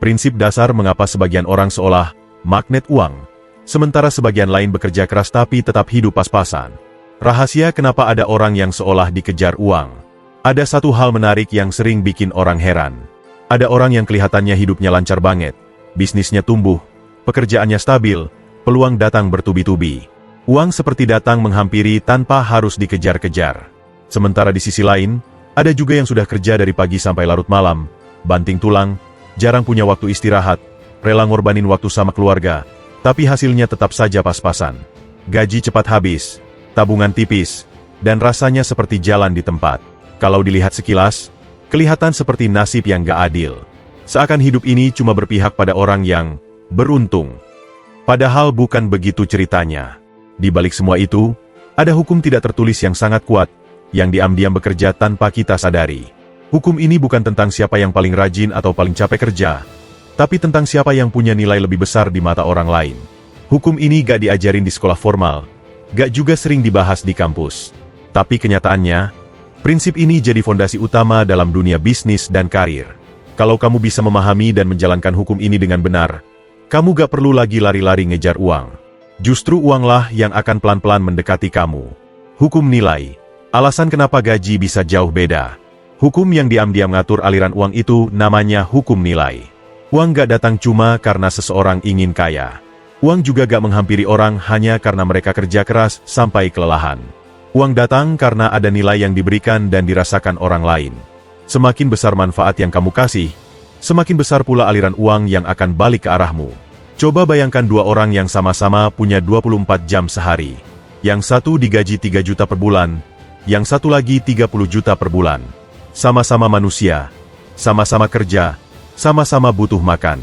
Prinsip dasar mengapa sebagian orang seolah magnet uang, sementara sebagian lain bekerja keras tapi tetap hidup pas-pasan. Rahasia kenapa ada orang yang seolah dikejar uang. Ada satu hal menarik yang sering bikin orang heran. Ada orang yang kelihatannya hidupnya lancar banget, bisnisnya tumbuh, pekerjaannya stabil, peluang datang bertubi-tubi. Uang seperti datang menghampiri tanpa harus dikejar-kejar. Sementara di sisi lain, ada juga yang sudah kerja dari pagi sampai larut malam, banting tulang, jarang punya waktu istirahat, rela ngorbanin waktu sama keluarga, tapi hasilnya tetap saja pas-pasan. Gaji cepat habis, tabungan tipis, dan rasanya seperti jalan di tempat. Kalau dilihat sekilas, kelihatan seperti nasib yang gak adil. Seakan hidup ini cuma berpihak pada orang yang beruntung. Padahal bukan begitu ceritanya. Di balik semua itu, ada hukum tidak tertulis yang sangat kuat, yang diam-diam bekerja tanpa kita sadari. Hukum ini bukan tentang siapa yang paling rajin atau paling capek kerja, tapi tentang siapa yang punya nilai lebih besar di mata orang lain. Hukum ini gak diajarin di sekolah formal, gak juga sering dibahas di kampus. Tapi kenyataannya, prinsip ini jadi fondasi utama dalam dunia bisnis dan karir. Kalau kamu bisa memahami dan menjalankan hukum ini dengan benar, kamu gak perlu lagi lari-lari ngejar uang. Justru uanglah yang akan pelan-pelan mendekati kamu. Hukum nilai. Alasan kenapa gaji bisa jauh beda. Hukum yang diam-diam ngatur aliran uang itu namanya hukum nilai. Uang gak datang cuma karena seseorang ingin kaya. Uang juga gak menghampiri orang hanya karena mereka kerja keras sampai kelelahan. Uang datang karena ada nilai yang diberikan dan dirasakan orang lain. Semakin besar manfaat yang kamu kasih, semakin besar pula aliran uang yang akan balik ke arahmu. Coba bayangkan dua orang yang sama-sama punya 24 jam sehari. Yang satu digaji 3 juta per bulan, yang satu lagi 30 juta per bulan. Sama-sama manusia, sama-sama kerja, sama-sama butuh makan.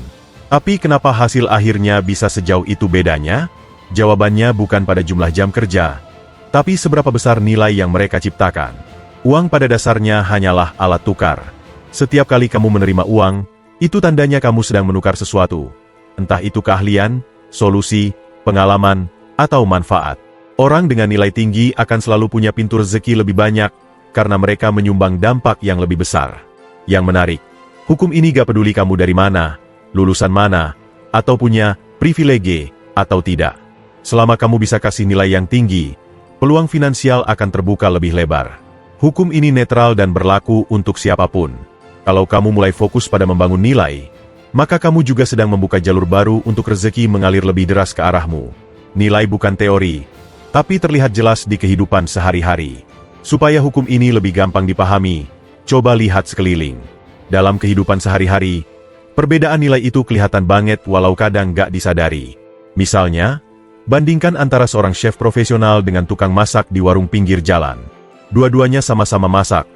Tapi kenapa hasil akhirnya bisa sejauh itu bedanya? Jawabannya bukan pada jumlah jam kerja, tapi seberapa besar nilai yang mereka ciptakan. Uang pada dasarnya hanyalah alat tukar. Setiap kali kamu menerima uang, itu tandanya kamu sedang menukar sesuatu. Entah itu keahlian, solusi, pengalaman, atau manfaat. Orang dengan nilai tinggi akan selalu punya pintu rezeki lebih banyak, karena mereka menyumbang dampak yang lebih besar. Yang menarik, hukum ini gak peduli kamu dari mana, lulusan mana, atau punya privilege, atau tidak. Selama kamu bisa kasih nilai yang tinggi, peluang finansial akan terbuka lebih lebar. Hukum ini netral dan berlaku untuk siapapun. Kalau kamu mulai fokus pada membangun nilai, maka kamu juga sedang membuka jalur baru untuk rezeki mengalir lebih deras ke arahmu. Nilai bukan teori, tapi terlihat jelas di kehidupan sehari-hari. Supaya hukum ini lebih gampang dipahami, coba lihat sekeliling. Dalam kehidupan sehari-hari, perbedaan nilai itu kelihatan banget walau kadang gak disadari. Misalnya, bandingkan antara seorang chef profesional dengan tukang masak di warung pinggir jalan. Dua-duanya sama-sama masak,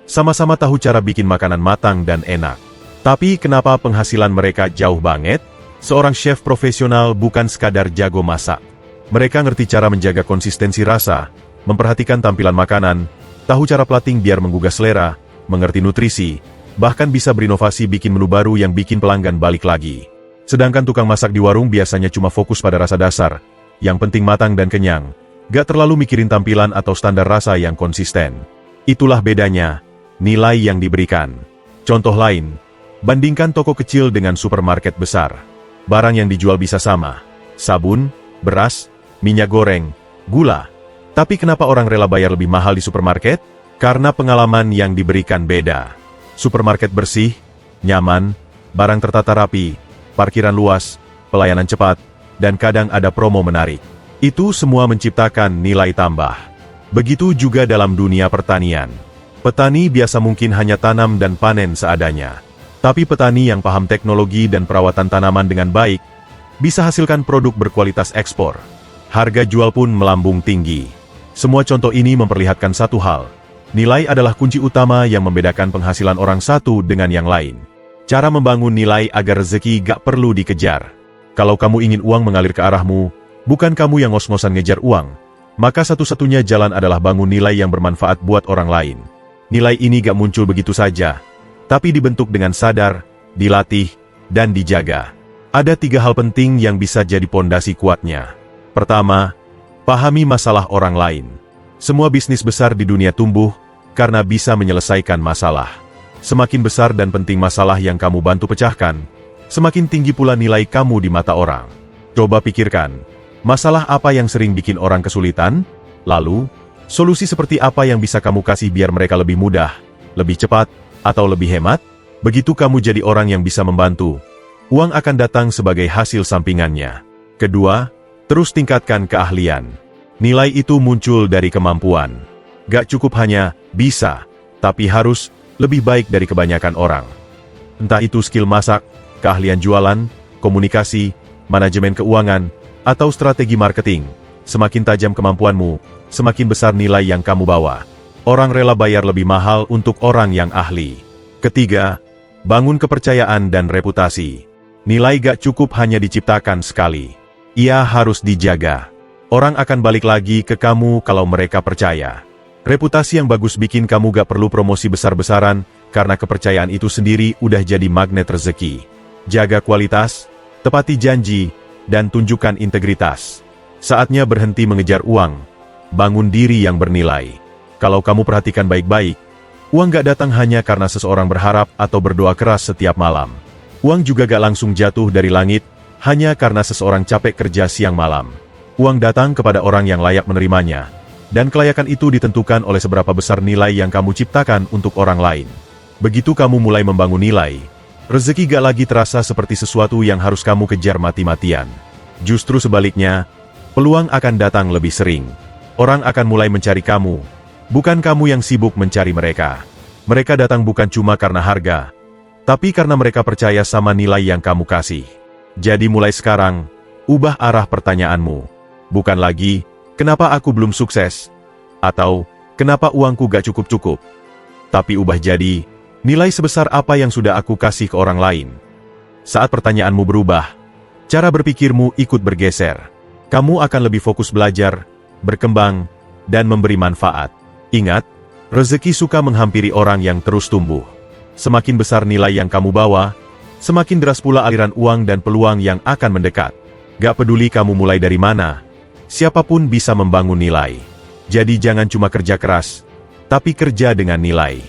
sama-sama tahu cara bikin makanan matang dan enak. Tapi kenapa penghasilan mereka jauh banget? Seorang chef profesional bukan sekadar jago masak. Mereka ngerti cara menjaga konsistensi rasa, memperhatikan tampilan makanan, tahu cara plating biar menggugah selera, mengerti nutrisi, bahkan bisa berinovasi bikin menu baru yang bikin pelanggan balik lagi. Sedangkan tukang masak di warung biasanya cuma fokus pada rasa dasar, yang penting matang dan kenyang, gak terlalu mikirin tampilan atau standar rasa yang konsisten. Itulah bedanya, nilai yang diberikan. Contoh lain, bandingkan toko kecil dengan supermarket besar. Barang yang dijual bisa sama. Sabun, beras, minyak goreng, gula. Tapi kenapa orang rela bayar lebih mahal di supermarket? Karena pengalaman yang diberikan beda. Supermarket bersih, nyaman, barang tertata rapi, parkiran luas, pelayanan cepat, dan kadang ada promo menarik. Itu semua menciptakan nilai tambah. Begitu juga dalam dunia pertanian. Petani biasa mungkin hanya tanam dan panen seadanya. Tapi petani yang paham teknologi dan perawatan tanaman dengan baik, bisa hasilkan produk berkualitas ekspor. Harga jual pun melambung tinggi. Semua contoh ini memperlihatkan satu hal. Nilai adalah kunci utama yang membedakan penghasilan orang satu dengan yang lain. Cara membangun nilai agar rezeki gak perlu dikejar. Kalau kamu ingin uang mengalir ke arahmu, bukan kamu yang ngos-ngosan ngejar uang, maka satu-satunya jalan adalah bangun nilai yang bermanfaat buat orang lain. Nilai ini gak muncul begitu saja, tapi dibentuk dengan sadar, dilatih, dan dijaga. Ada 3 hal penting yang bisa jadi pondasi kuatnya. Pertama, pahami masalah orang lain. Semua bisnis besar di dunia tumbuh karena bisa menyelesaikan masalah. Semakin besar dan penting masalah yang kamu bantu pecahkan, semakin tinggi pula nilai kamu di mata orang. Coba pikirkan, masalah apa yang sering bikin orang kesulitan? Lalu, solusi seperti apa yang bisa kamu kasih biar mereka lebih mudah, lebih cepat, atau lebih hemat? Begitu kamu jadi orang yang bisa membantu, uang akan datang sebagai hasil sampingannya. Kedua, terus tingkatkan keahlian. Nilai itu muncul dari kemampuan. Gak cukup hanya bisa, tapi harus lebih baik dari kebanyakan orang. Entah itu skill masak, keahlian jualan, komunikasi, manajemen keuangan, atau strategi marketing. Semakin tajam kemampuanmu, semakin besar nilai yang kamu bawa. Orang rela bayar lebih mahal untuk orang yang ahli. Ketiga, bangun kepercayaan dan reputasi. Nilai gak cukup hanya diciptakan sekali. Ia harus dijaga. Orang akan balik lagi ke kamu kalau mereka percaya. Reputasi yang bagus bikin kamu gak perlu promosi besar-besaran, karena kepercayaan itu sendiri udah jadi magnet rezeki. Jaga kualitas, tepati janji, dan tunjukkan integritas. Saatnya berhenti mengejar uang, bangun diri yang bernilai. Kalau kamu perhatikan baik-baik, uang gak datang hanya karena seseorang berharap atau berdoa keras setiap malam. Uang juga gak langsung jatuh dari langit, hanya karena seseorang capek kerja siang malam. Uang datang kepada orang yang layak menerimanya, dan kelayakan itu ditentukan oleh seberapa besar nilai yang kamu ciptakan untuk orang lain. Begitu kamu mulai membangun nilai, rezeki gak lagi terasa seperti sesuatu yang harus kamu kejar mati-matian. Justru sebaliknya, peluang akan datang lebih sering. Orang akan mulai mencari kamu, bukan kamu yang sibuk mencari mereka. Mereka datang bukan cuma karena harga, tapi karena mereka percaya sama nilai yang kamu kasih. Jadi mulai sekarang, ubah arah pertanyaanmu. Bukan lagi, kenapa aku belum sukses? Atau, kenapa uangku gak cukup-cukup? Tapi ubah jadi, nilai sebesar apa yang sudah aku kasih ke orang lain? Saat pertanyaanmu berubah, cara berpikirmu ikut bergeser. Kamu akan lebih fokus belajar, berkembang, dan memberi manfaat. Ingat, rezeki suka menghampiri orang yang terus tumbuh. Semakin besar nilai yang kamu bawa, semakin deras pula aliran uang dan peluang yang akan mendekat. Gak peduli kamu mulai dari mana, siapapun bisa membangun nilai. Jadi jangan cuma kerja keras, tapi kerja dengan nilai.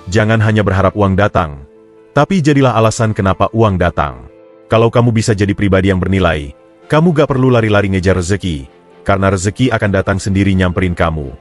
Jangan hanya berharap uang datang, tapi jadilah alasan kenapa uang datang. Kalau kamu bisa jadi pribadi yang bernilai, kamu gak perlu lari-lari ngejar rezeki, karena rezeki akan datang sendiri nyamperin kamu.